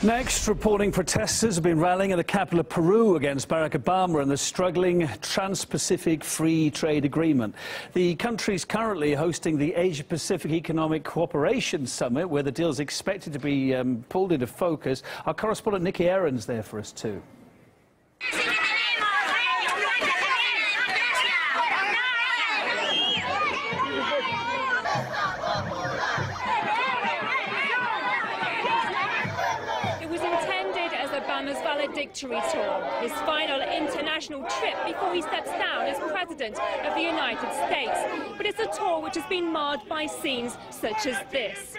Next, reporting protesters have been rallying in the capital of Peru against Barack Obama and the struggling Trans-Pacific Free Trade Agreement. The country is currently hosting the Asia-Pacific Economic Cooperation Summit, where the deal is expected to be pulled into focus. Our correspondent Nikki Aaron's there for us too. Obama's valedictory tour, his final international trip before he steps down as President of the United States. But it's a tour which has been marred by scenes such as this.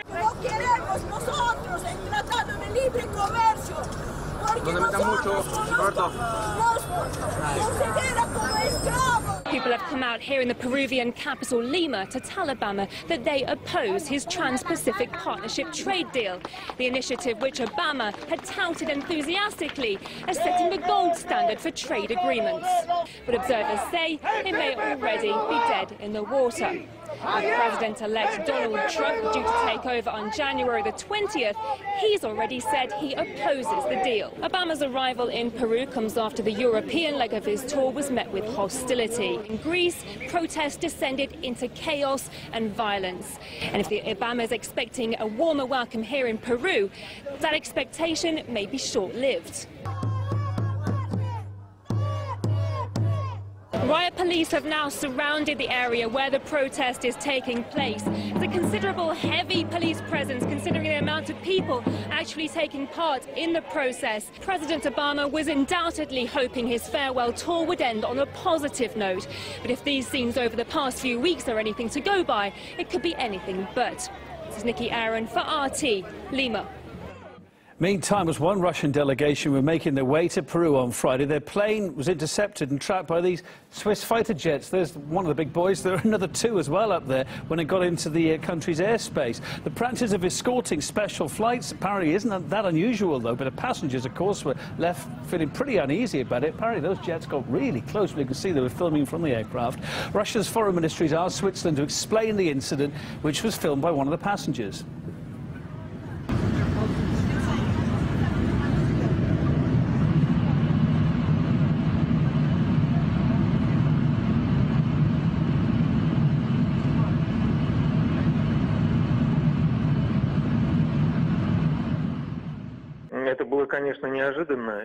People have come out here in the Peruvian capital Lima to tell Obama that they oppose his Trans-Pacific Partnership trade deal, the initiative which Obama had touted enthusiastically as setting the gold standard for trade agreements. But observers say it may already be dead in the water. With President-elect Donald Trump due to take over on January the 20th, he's already said he opposes the deal. Obama's arrival in Peru comes after the European leg of his tour was met with hostility. In Greece, protests descended into chaos and violence. And if Obama is expecting a warmer welcome here in Peru, that expectation may be short-lived. Riot police have now surrounded the area where the protest is taking place. It's a considerable heavy police presence considering the amount of people actually taking part in the process. President Obama was undoubtedly hoping his farewell tour would end on a positive note. But if these scenes over the past few weeks are anything to go by, it could be anything but. This is Nikki Aaron for RT, Lima. Meantime, as one Russian delegation were making their way to Peru on Friday, their plane was intercepted and tracked by these Swiss fighter jets. There's one of the big boys. There are another two as well up there when it got into the country's airspace. The practice of escorting special flights apparently isn't that unusual, though, but the passengers, of course, were left feeling pretty uneasy about it. Apparently, those jets got really close. You can see they were filming from the aircraft. Russia's foreign ministry asked Switzerland to explain the incident, which was filmed by one of the passengers.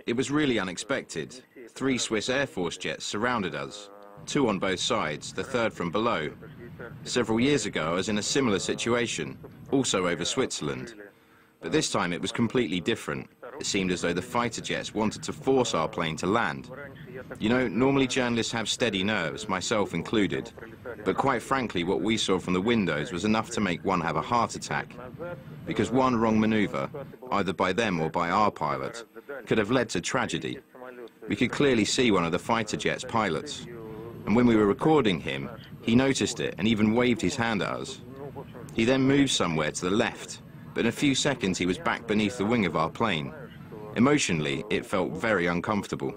It was really unexpected. 3 Swiss Air Force jets surrounded us, 2 on both sides, the third from below. Several years ago, I was in a similar situation, also over Switzerland. But this time it was completely different. It seemed as though the fighter jets wanted to force our plane to land. You know, normally journalists have steady nerves, myself included. But quite frankly, what we saw from the windows was enough to make one have a heart attack. Because one wrong maneuver, either by them or by our pilot, could have led to tragedy. We could clearly see one of the fighter jet's pilots. And when we were recording him, he noticed it and even waved his hand at us. He then moved somewhere to the left, but in a few seconds he was back beneath the wing of our plane. Emotionally, it felt very uncomfortable.